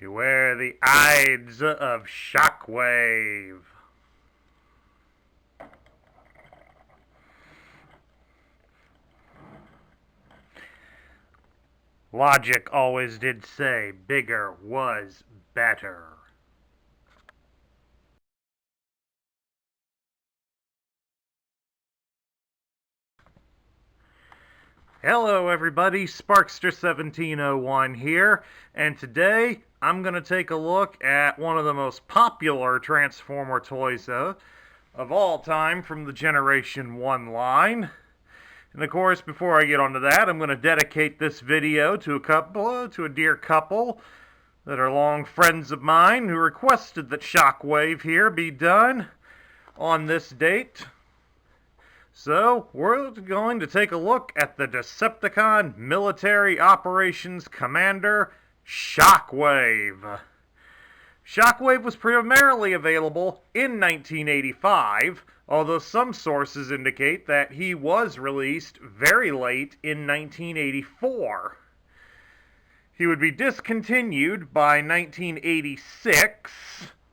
Beware the Ides of Shockwave. Logic always did say bigger was better. Hello everybody, Sparkster1701 here, and today I'm going to take a look at one of the most popular Transformer toys of all time from the Generation 1 line. And of course, before I get onto that, I'm going to dedicate this video to a dear couple that are long friends of mine who requested that Shockwave here be done on this date. So, we're going to take a look at the Decepticon Military Operations Commander, Shockwave. Shockwave was primarily available in 1985, although some sources indicate that he was released very late in 1984. He would be discontinued by 1986,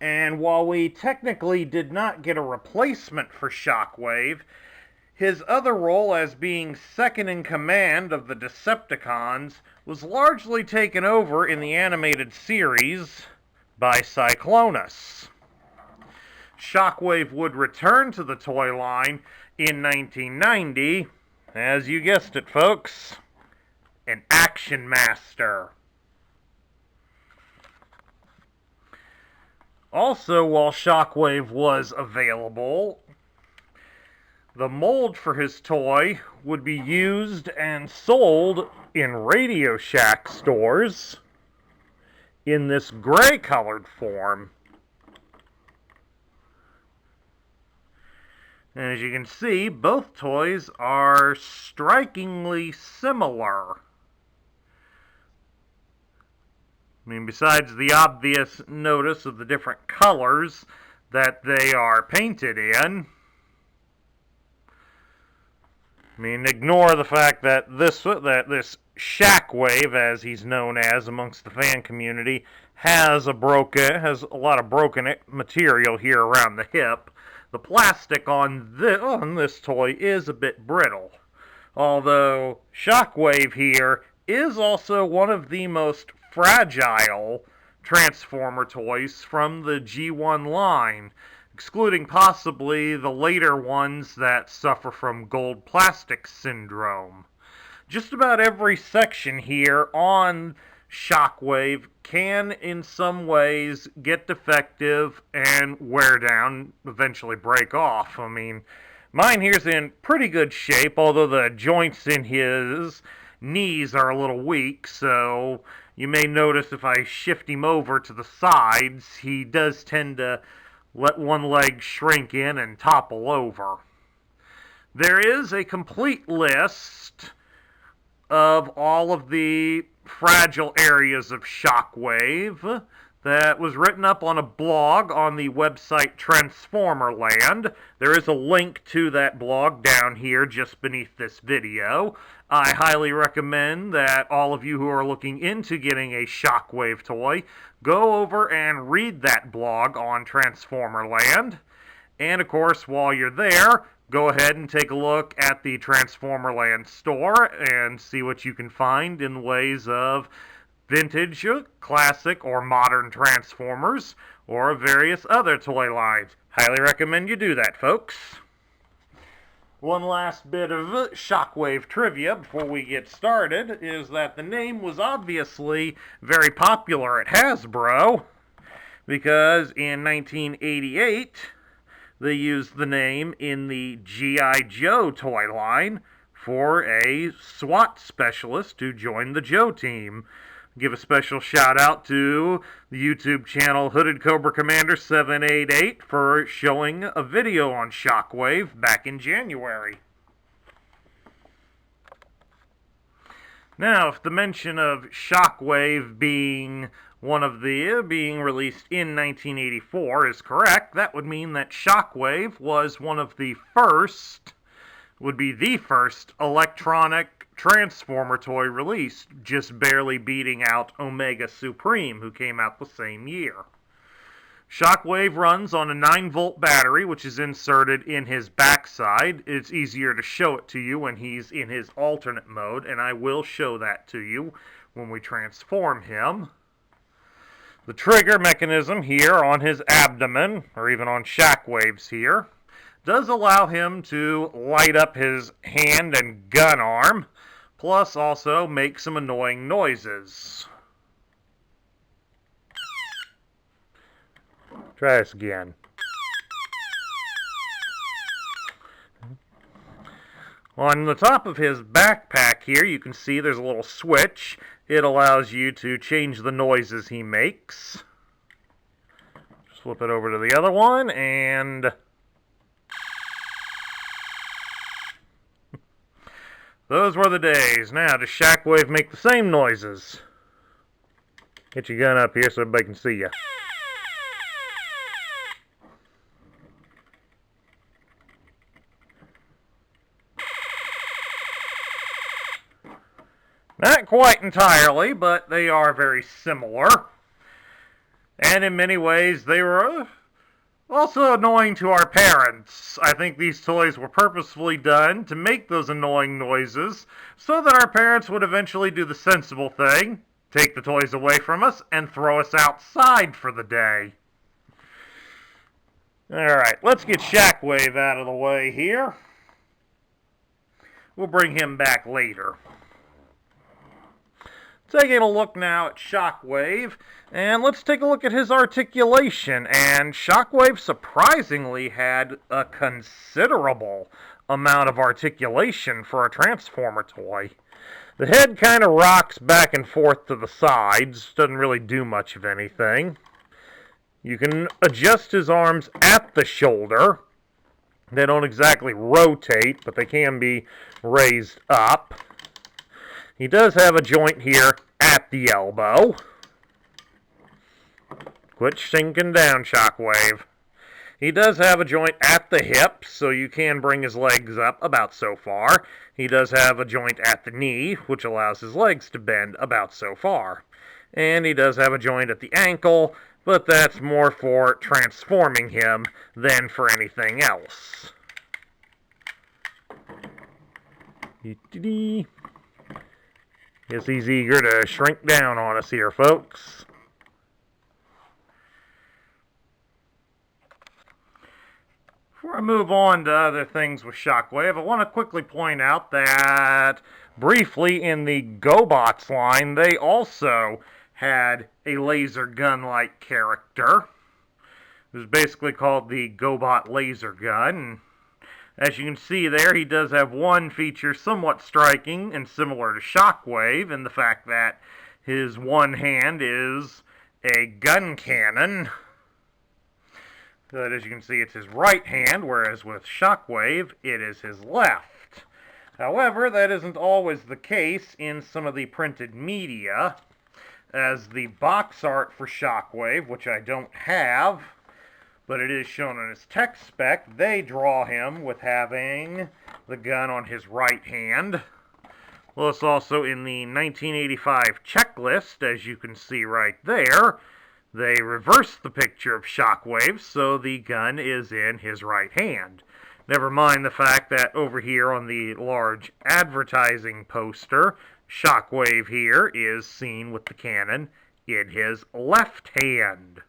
and while we technically did not get a replacement for Shockwave, his other role as being second in command of the Decepticons was largely taken over in the animated series by Cyclonus. Shockwave would return to the toy line in 1990, as you guessed it, folks, an Action Master. Also, while Shockwave was available, the mold for his toy would be used and sold in Radio Shack stores in this gray-colored form. And as you can see, both toys are strikingly similar. I mean, besides the obvious notice of the different colors that they are painted in, I mean, ignore the fact that this Shockwave, as he's known as amongst the fan community, has a lot of broken material here around the hip. The plastic on this toy is a bit brittle, although Shockwave here is also one of the most fragile Transformer toys from the G1 line, excluding possibly the later ones that suffer from gold plastic syndrome. Just about every section here on Shockwave can, in some ways, get defective and wear down, eventually break off. I mean, mine here's in pretty good shape, although the joints in his knees are a little weak, so you may notice if I shift him over to the sides, he does tend to let one leg shrink in and topple over. There is a complete list of all of the fragile areas of Shockwave that was written up on a blog on the website Transformerland. There is a link to that blog down here just beneath this video. I highly recommend that all of you who are looking into getting a Shockwave toy go over and read that blog on Transformerland. And of course, while you're there, go ahead and take a look at the Transformerland store and see what you can find in ways of vintage, classic, or modern Transformers, or various other toy lines. Highly recommend you do that, folks. One last bit of Shockwave trivia before we get started is that the name was obviously very popular at Hasbro, because in 1988 they used the name in the G.I. Joe toy line for a SWAT specialist who joined the Joe team. Give a special shout out to the YouTube channel Hooded Cobra Commander 788 for showing a video on Shockwave back in January. Now, if the mention of Shockwave being released in 1984 is correct, that would mean that Shockwave was would be the first electronic Transformer toy released, just barely beating out Omega Supreme, who came out the same year. Shockwave runs on a 9-volt battery, which is inserted in his backside. It's easier to show it to you when he's in his alternate mode, and I will show that to you when we transform him. The trigger mechanism here on his abdomen, or even on Shockwave's here, does allow him to light up his hand and gun arm, plus also make some annoying noises. Try this again. On the top of his backpack here, you can see there's a little switch. It allows you to change the noises he makes. Just flip it over to the other one, and those were the days. Now, does Shockwave make the same noises? Get your gun up here so everybody can see you. Not quite entirely, but they are very similar. And in many ways, they were also annoying to our parents. I think these toys were purposefully done to make those annoying noises so that our parents would eventually do the sensible thing, take the toys away from us, and throw us outside for the day. Alright, let's get Shockwave out of the way here. We'll bring him back later. Taking a look now at Shockwave, and let's take a look at his articulation. And Shockwave surprisingly had a considerable amount of articulation for a Transformer toy. The head kind of rocks back and forth to the sides, doesn't really do much of anything. You can adjust his arms at the shoulder. They don't exactly rotate, but they can be raised up. He does have a joint here at the elbow. Quit sinking down, Shockwave. He does have a joint at the hip, so you can bring his legs up about so far. He does have a joint at the knee, which allows his legs to bend about so far. And he does have a joint at the ankle, but that's more for transforming him than for anything else. Guess he's eager to shrink down on us here, folks. Before I move on to other things with Shockwave, I want to quickly point out that briefly in the GoBots line, they also had a laser gun-like character. It was basically called the GoBot Laser Gun. As you can see there, he does have one feature somewhat striking and similar to Shockwave in the fact that his one hand is a gun cannon. But as you can see, it's his right hand, whereas with Shockwave, it is his left. However, that isn't always the case in some of the printed media, as the box art for Shockwave, which I don't have, but it is shown in his tech spec, they draw him with having the gun on his right hand. Plus also in the 1985 checklist, as you can see right there, they reversed the picture of Shockwave, so the gun is in his right hand. Never mind the fact that over here on the large advertising poster, Shockwave here is seen with the cannon in his left hand.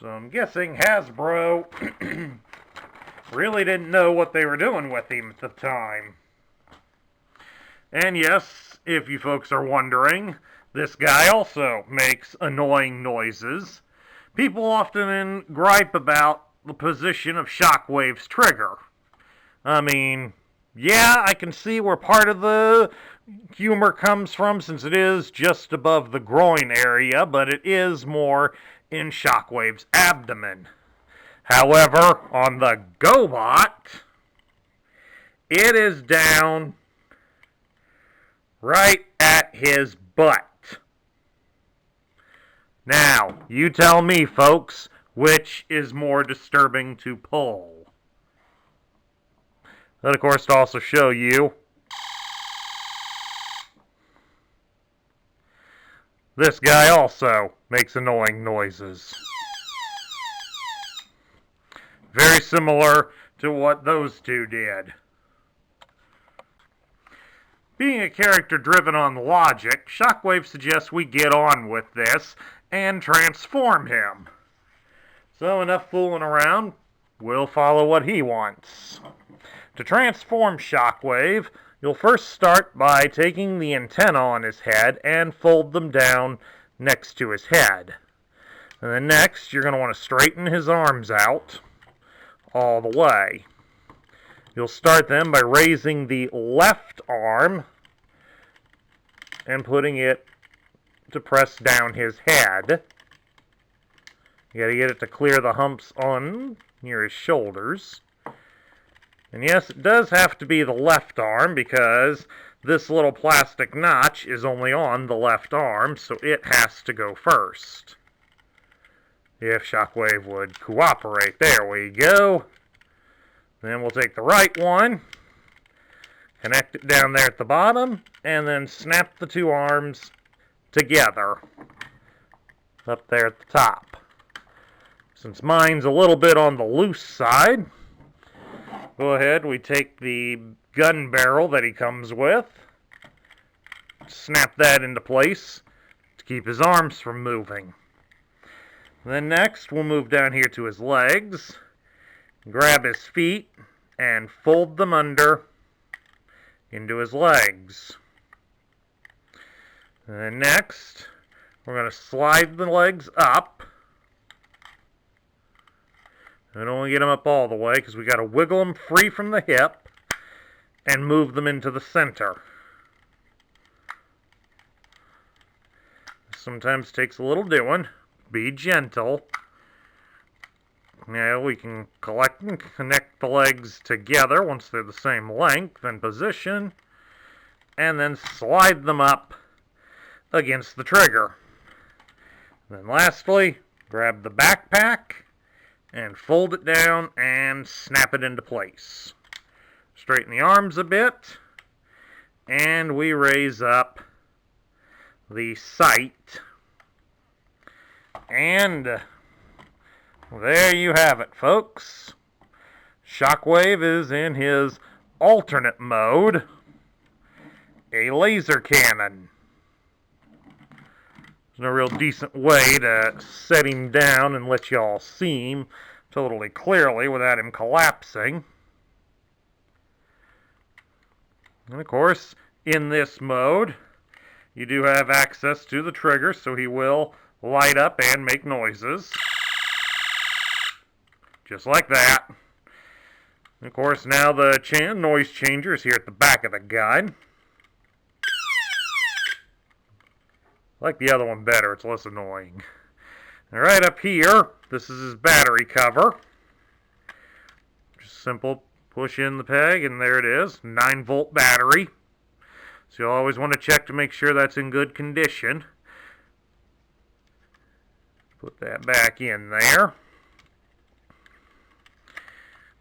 So I'm guessing Hasbro really didn't know what they were doing with him at the time. And yes, if you folks are wondering, this guy also makes annoying noises. People often gripe about the position of Shockwave's trigger. I mean, yeah, I can see where part of the humor comes from since it is just above the groin area, but it is more in Shockwave's abdomen. However, on the GoBot, it is down right at his butt. Now, you tell me, folks, which is more disturbing to pull. That, of course, to also show you This guy also makes annoying noises. Very similar to what those two did. Being a character driven on logic, Shockwave suggests we get on with this and transform him. So enough fooling around, we'll follow what he wants. To transform Shockwave, you'll first start by taking the antenna on his head and fold them down next to his head. And then next, you're going to want to straighten his arms out all the way. You'll start them by raising the left arm and putting it to press down his head. You got to get it to clear the humps on near his shoulders. And yes, it does have to be the left arm because this little plastic notch is only on the left arm, so it has to go first. If Shockwave would cooperate. There we go. Then we'll take the right one, connect it down there at the bottom, and then snap the two arms together up there at the top. Since mine's a little bit on the loose side, go ahead, we take the gun barrel that he comes with, snap that into place to keep his arms from moving. Then next, we'll move down here to his legs, grab his feet, and fold them under into his legs. And then next, we're going to slide the legs up. I don't want to get them up all the way because we got to wiggle them free from the hip and move them into the center. Sometimes takes a little doing. Be gentle. Now we can collect and connect the legs together once they're the same length and position, and then slide them up against the trigger. Then lastly, grab the backpack and fold it down and snap it into place. Straighten the arms a bit, and we raise up the sight. And there you have it, folks. Shockwave is in his alternate mode, a laser cannon. There's no real decent way to set him down and let y'all see him totally clearly without him collapsing. And of course, in this mode, you do have access to the trigger, so he will light up and make noises. Just like that. And of course, now the noise changer is here at the back of the gun. I like the other one better, it's less annoying. And right up here, this is his battery cover. Just simple, push in the peg, and there it is, 9-volt battery. So you'll always want to check to make sure that's in good condition. Put that back in there.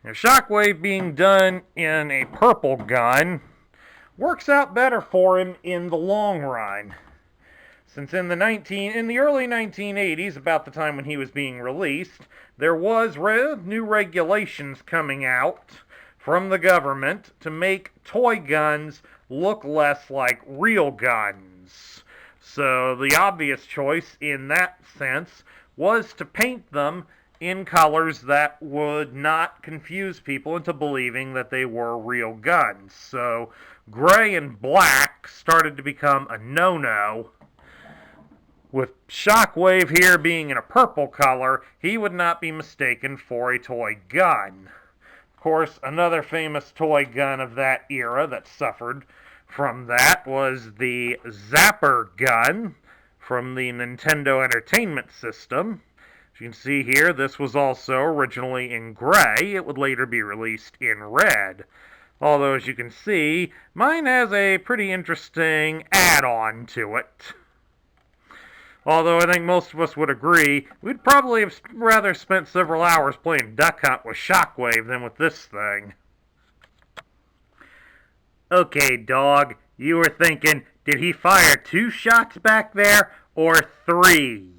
Now, Shockwave being done in a purple gun works out better for him in the long run. Since in the early 1980s, about the time when he was being released, there was new regulations coming out from the government to make toy guns look less like real guns. So the obvious choice in that sense was to paint them in colors that would not confuse people into believing that they were real guns. So gray and black started to become a no-no. With Shockwave here being in a purple color, he would not be mistaken for a toy gun. Of course, another famous toy gun of that era that suffered from that was the Zapper gun from the Nintendo Entertainment System. As you can see here, this was also originally in gray. It would later be released in red. Although, as you can see, mine has a pretty interesting add-on to it. Although I think most of us would agree, we'd probably have rather spent several hours playing Duck Hunt with Shockwave than with this thing. Okay, dog, you were thinking, did he fire 2 shots back there, or 3?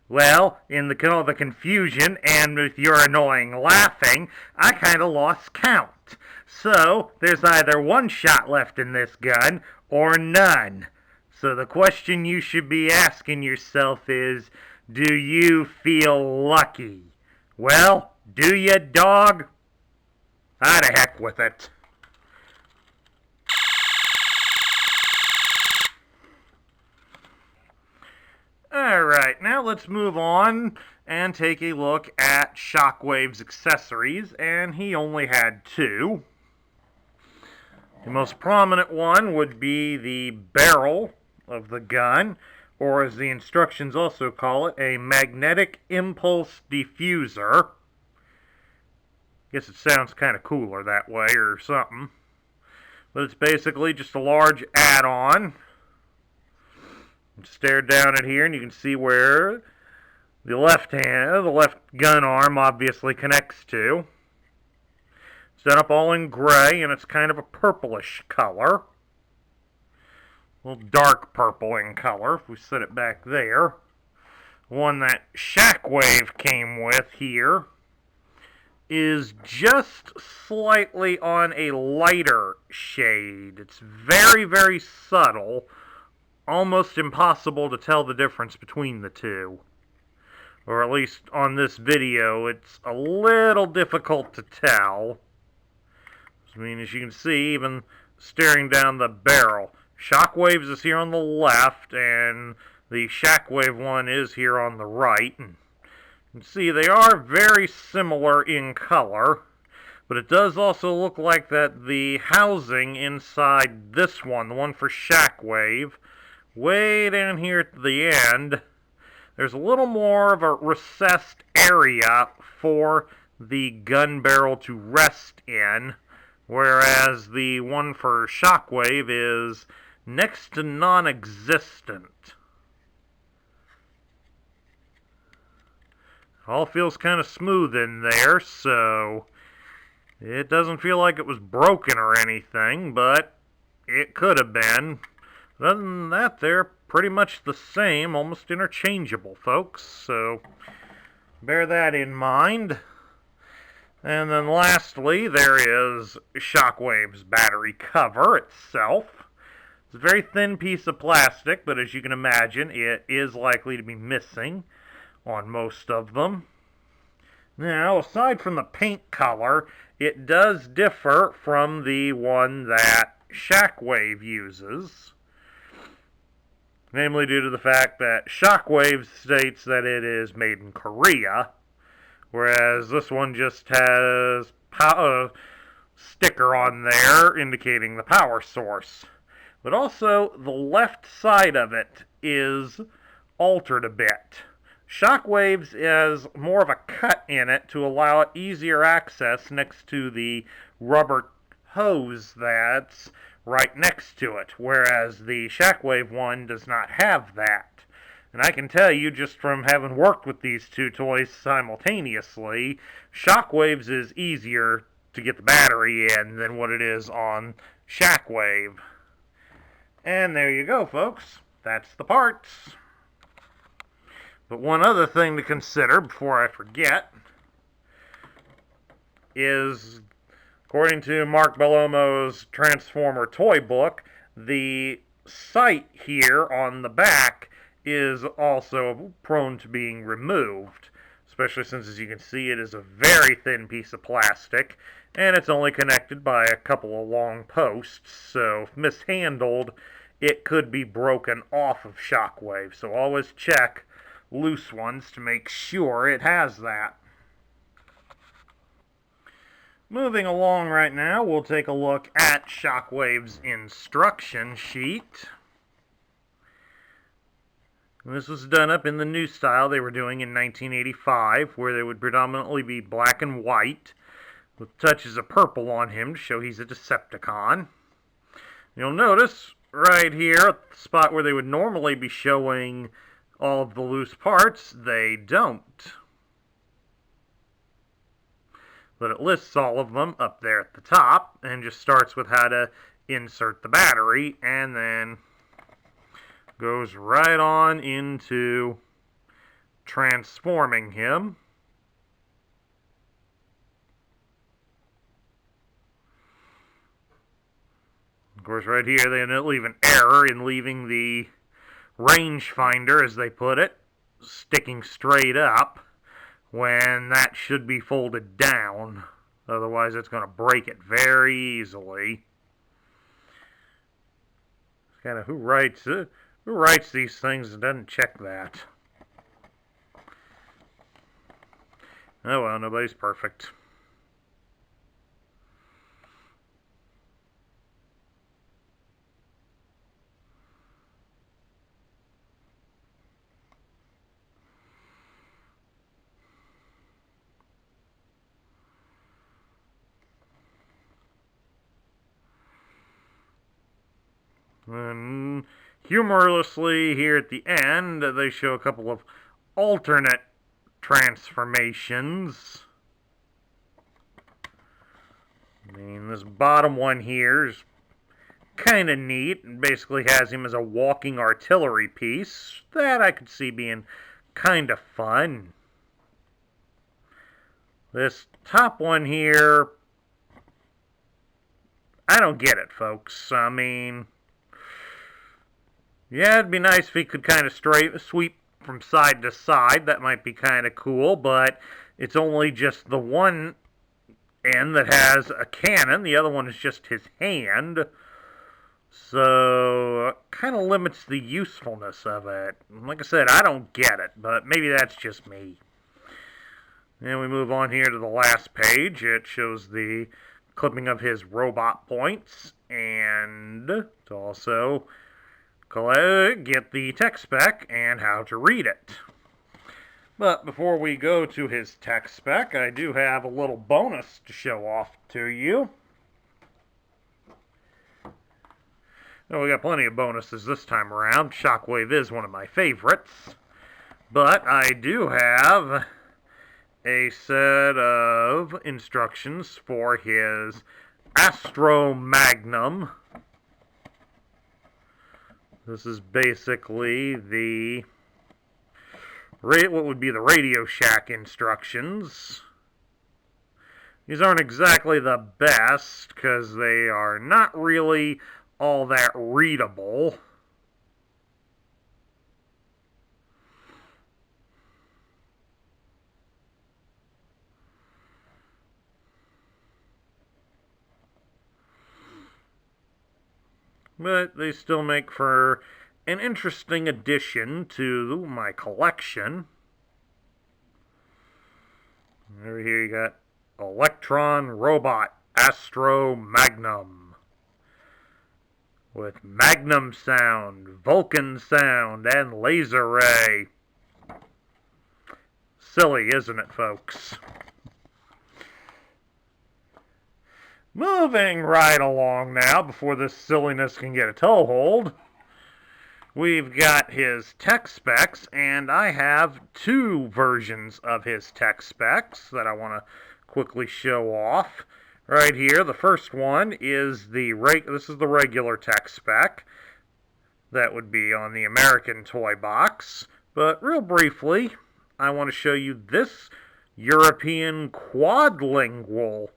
Well, in all the confusion and with your annoying laughing, I kind of lost count. So, there's either 1 shot left in this gun or none. So the question you should be asking yourself is, do you feel lucky? Well, do you, dog? Ah, to heck with it. Alright, now let's move on and take a look at Shockwave's accessories, and he only had 2. The most prominent one would be the barrel of the gun, or as the instructions also call it, a magnetic impulse diffuser. Guess it sounds kind of cooler that way or something. But it's basically just a large add-on. Stare down at here and you can see where the left gun arm obviously connects to. It's done up all in gray and it's kind of a purplish color. A little dark purple in color if we set it back there. One that Shockwave came with here is just slightly on a lighter shade. It's very, very subtle. Almost impossible to tell the difference between the two. Or at least on this video, it's a little difficult to tell. I mean, as you can see, even staring down the barrel, Shockwave's is here on the left, and the Shockwave one is here on the right. And you can see they are very similar in color, but it does also look like that the housing inside this one, the one for Shockwave, way down here at the end, there's a little more of a recessed area for the gun barrel to rest in, whereas the one for Shockwave is next to non-existent. All feels kind of smooth in there, so it doesn't feel like it was broken or anything, but it could have been. Other than that, they're pretty much the same, almost interchangeable, folks, so bear that in mind. And then lastly, there is Shockwave's battery cover itself. It's a very thin piece of plastic, but as you can imagine, it is likely to be missing on most of them. Now, aside from the paint color, it does differ from the one that Shockwave uses. Namely due to the fact that Shockwave states that it is made in Korea, whereas this one just has a sticker on there indicating the power source. But also, the left side of it is altered a bit. Shockwave's has more of a cut in it to allow it easier access next to the rubber hose that's right next to it, whereas the Shockwave one does not have that. And I can tell you, just from having worked with these two toys simultaneously, Shockwave's is easier to get the battery in than what it is on Shockwave. And there you go, folks. That's the parts. But one other thing to consider before I forget is, according to Mark Bellomo's Transformer toy book, the sight here on the back is also prone to being removed, especially since, as you can see, it is a very thin piece of plastic, and it's only connected by a couple of long posts, so if mishandled, it could be broken off of Shockwave, so always check loose ones to make sure it has that. Moving along right now, we'll take a look at Shockwave's instruction sheet. This was done up in the new style they were doing in 1985, where they would predominantly be black and white, with touches of purple on him to show he's a Decepticon. You'll notice right here, at the spot where they would normally be showing all of the loose parts, they don't. But it lists all of them up there at the top, and just starts with how to insert the battery, and then goes right on into transforming him. Of course, right here they leave an error in leaving the rangefinder, as they put it, sticking straight up when that should be folded down. Otherwise, it's going to break it very easily. It's kind of who writes these things and doesn't check that. Oh well, nobody's perfect. And humorously, here at the end, they show a couple of alternate transformations. I mean, this bottom one here is kind of neat, and basically has him as a walking artillery piece. That I could see being kind of fun. This top one here, I don't get it, folks. I mean, yeah, it'd be nice if he could kind of sweep from side to side. That might be kind of cool, but it's only just the one end that has a cannon. The other one is just his hand. So, it kind of limits the usefulness of it. Like I said, I don't get it, but maybe that's just me. Then we move on here to the last page. It shows the clipping of his robot points, and to also get the tech spec and how to read it. But before we go to his tech spec, I do have a little bonus to show off to you. Well, we got plenty of bonuses this time around. Shockwave is one of my favorites. But I do have a set of instructions for his Astro Magnum. This is basically what would be the Radio Shack instructions. These aren't exactly the best because they are not really all that readable. But they still make for an interesting addition to my collection. Over here you got Electron Robot Astro Magnum with Magnum Sound, Vulcan Sound, and Laser Ray. Silly, isn't it, folks? Moving right along now, before this silliness can get a toehold, we've got his tech specs, and I have two versions of his tech specs that I want to quickly show off. Right here, the first one is this is the regular tech spec. That would be on the American toy box. But real briefly, I want to show you this European quadlingual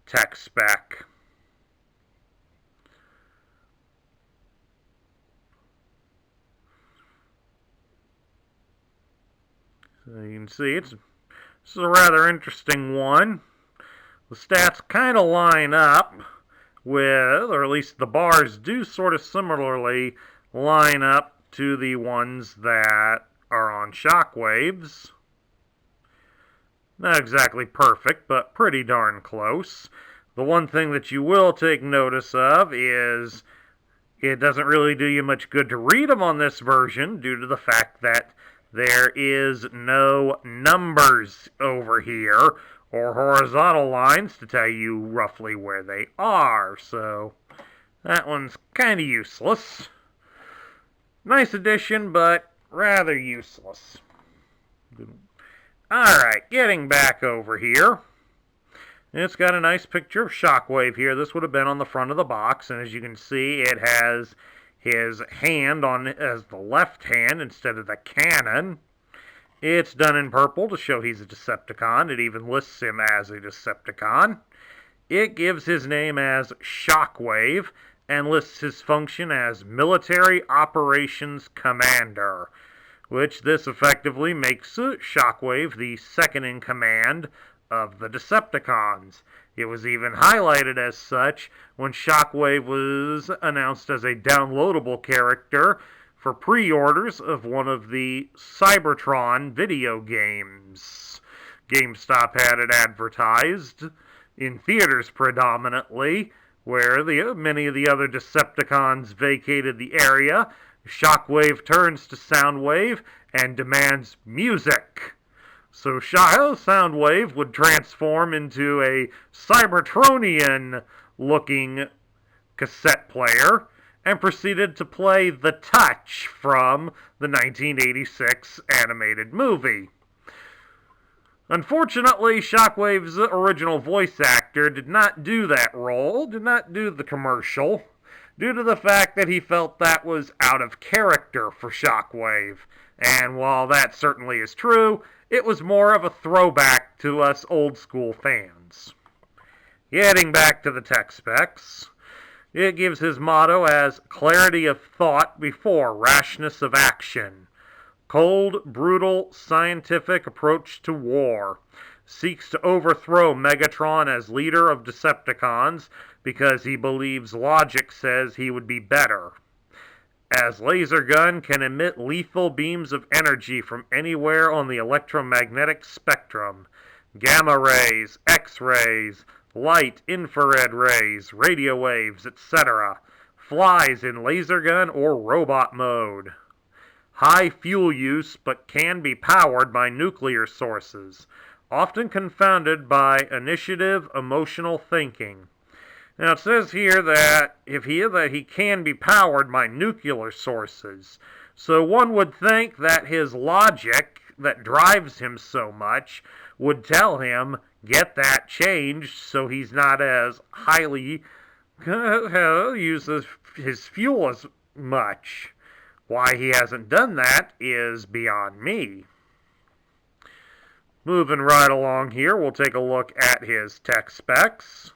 tech spec. So you can see this is a rather interesting one. The stats kind of line up with, or at least the bars do sort of similarly line up to the ones that are on Shockwaves. Not exactly perfect, but pretty darn close. The one thing that you will take notice of is it doesn't really do you much good to read them on this version due to the fact that there is no numbers over here or horizontal lines to tell you roughly where they are. So that one's kind of useless. Nice addition, but rather useless. Alright, getting back over here. It's got a nice picture of Shockwave here. This would have been on the front of the box, and as you can see, it has his hand on as the left hand instead of the cannon. It's done in purple to show he's a Decepticon. It even lists him as a Decepticon. It gives his name as Shockwave and lists his function as Military Operations Commander, which this effectively makes Shockwave the second in command of the Decepticons. It was even highlighted as such when Shockwave was announced as a downloadable character for pre-orders of one of the Cybertron video games. GameStop had it advertised in theaters predominantly, where many of the other Decepticons vacated the area. Shockwave turns to Soundwave and demands music. So Soundwave would transform into a Cybertronian-looking cassette player and proceeded to play The Touch from the 1986 animated movie. Unfortunately, Shockwave's original voice actor did not do that role, did not do the commercial, due to the fact that he felt that was out of character for Shockwave. And while that certainly is true, it was more of a throwback to us old school fans. Getting back to the tech specs, it gives his motto as clarity of thought before rashness of action. Cold, brutal, scientific approach to war. Seeks to overthrow Megatron as leader of Decepticons because he believes logic says he would be better. As laser gun can emit lethal beams of energy from anywhere on the electromagnetic spectrum. Gamma rays, X-rays, light, infrared rays, radio waves, etc. Flies in laser gun or robot mode. High fuel use but can be powered by nuclear sources, often confounded by initiative, emotional thinking. Now it says here that he can be powered by nuclear sources. So one would think that his logic that drives him so much would tell him get that changed so he's not as highly uses his fuel as much. Why he hasn't done that is beyond me. Moving right along here, we'll take a look at his tech specs.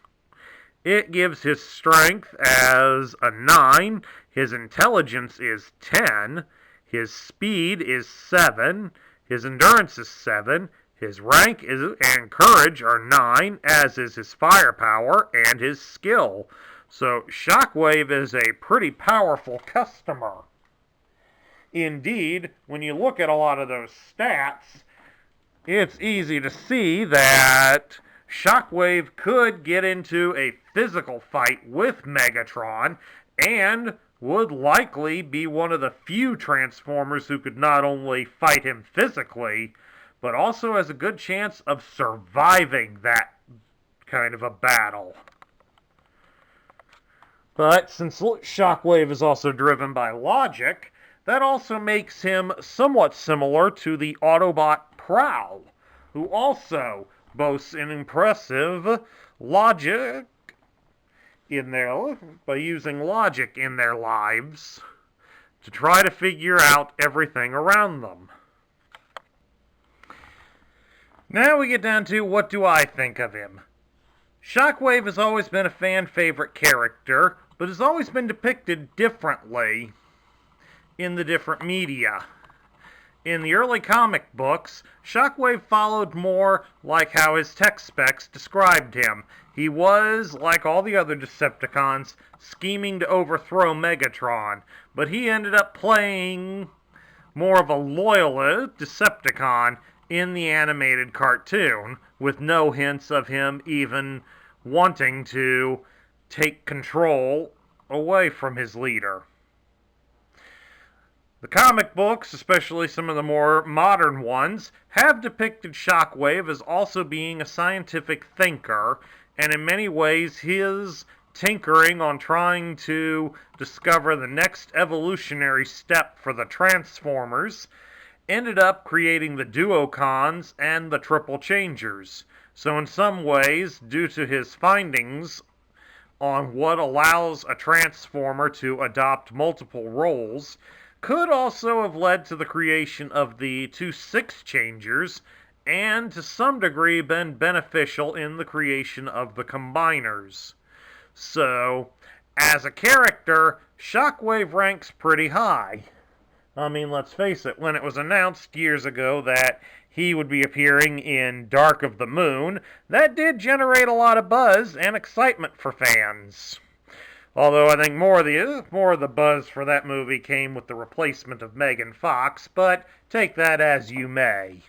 It gives his strength as a 9, his intelligence is 10, his speed is 7, his endurance is 7, his rank and courage are 9, as is his firepower and his skill. So Shockwave is a pretty powerful customer. Indeed, when you look at a lot of those stats, it's easy to see that Shockwave could get into a physical fight with Megatron and would likely be one of the few Transformers who could not only fight him physically, but also has a good chance of surviving that kind of a battle. But since Shockwave is also driven by logic, that also makes him somewhat similar to the Autobot Prowl, who also boasts an impressive logic by using logic in their lives to try to figure out everything around them. Now we get down to what do I think of him. Shockwave has always been a fan favorite character, but has always been depicted differently in the different media. In the early comic books, Shockwave followed more like how his tech specs described him. He was, like all the other Decepticons, scheming to overthrow Megatron, but he ended up playing more of a loyal Decepticon in the animated cartoon, with no hints of him even wanting to take control away from his leader. The comic books, especially some of the more modern ones, have depicted Shockwave as also being a scientific thinker, and in many ways his tinkering on trying to discover the next evolutionary step for the Transformers ended up creating the Duocons and the Triple Changers. So in some ways, due to his findings on what allows a Transformer to adopt multiple roles could also have led to the creation of the two six changers, and to some degree been beneficial in the creation of the combiners. So, as a character, Shockwave ranks pretty high. I mean, let's face it, when it was announced years ago that he would be appearing in Dark of the Moon, that did generate a lot of buzz and excitement for fans. Although I think more of the buzz for that movie came with the replacement of Megan Fox, but take that as you may.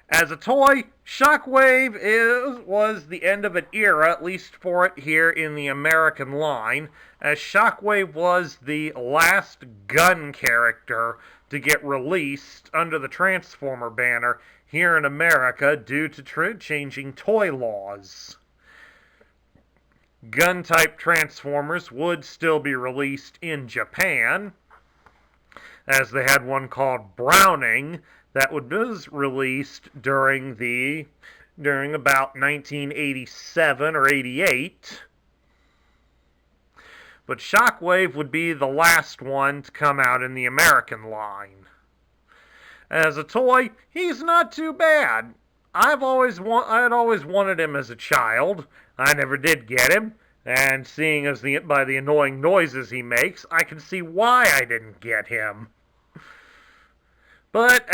As a toy, Shockwave was the end of an era, at least for it here in the American line, as Shockwave was the last gun character to get released under the Transformer banner here in America due to changing toy laws. Gun-type Transformers would still be released in Japan, as they had one called Browning that was released during about 1987 or 88. But Shockwave would be the last one to come out in the American line. As a toy, he's not too bad. I had always wanted him as a child. I never did get him, and seeing as by the annoying noises he makes, I can see why I didn't get him. But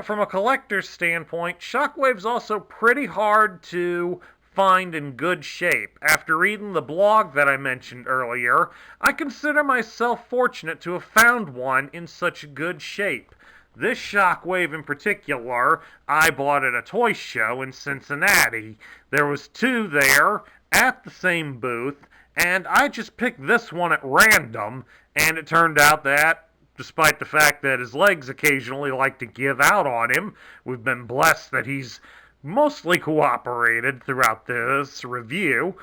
from a collector's standpoint, Shockwave's also pretty hard to find in good shape. After reading the blog that I mentioned earlier, I consider myself fortunate to have found one in such good shape. This Shockwave in particular, I bought at a toy show in Cincinnati. There was two there at the same booth, and I just picked this one at random, and it turned out that despite the fact that his legs occasionally like to give out on him, we've been blessed that he's mostly cooperated throughout this review,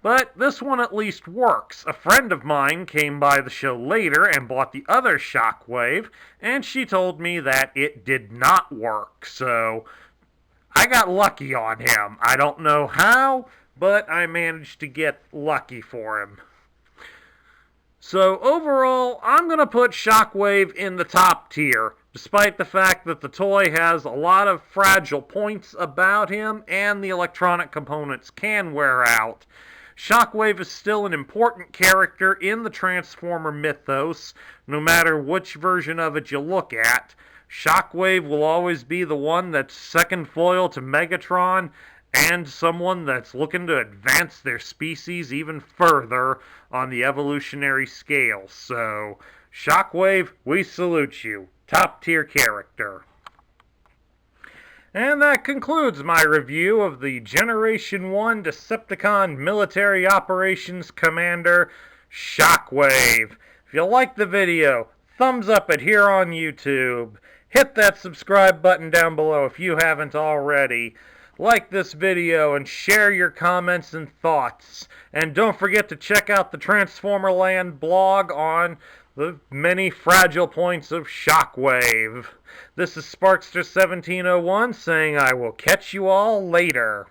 but this one at least works. A friend of mine came by the show later and bought the other Shockwave, and she told me that it did not work, so I got lucky on him. I don't know how, but I managed to get lucky for him. So overall, I'm going to put Shockwave in the top tier, despite the fact that the toy has a lot of fragile points about him and the electronic components can wear out. Shockwave is still an important character in the Transformer mythos, no matter which version of it you look at. Shockwave will always be the one that's second foil to Megatron, and someone that's looking to advance their species even further on the evolutionary scale. So, Shockwave, we salute you. Top tier character. And that concludes my review of the Generation 1 Decepticon Military Operations Commander, Shockwave. If you liked the video, thumbs up it here on YouTube. Hit that subscribe button down below if you haven't already. Like this video and share your comments and thoughts. And don't forget to check out the Transformerland blog on the many fragile points of Shockwave. This is Sparkster1701 saying I will catch you all later.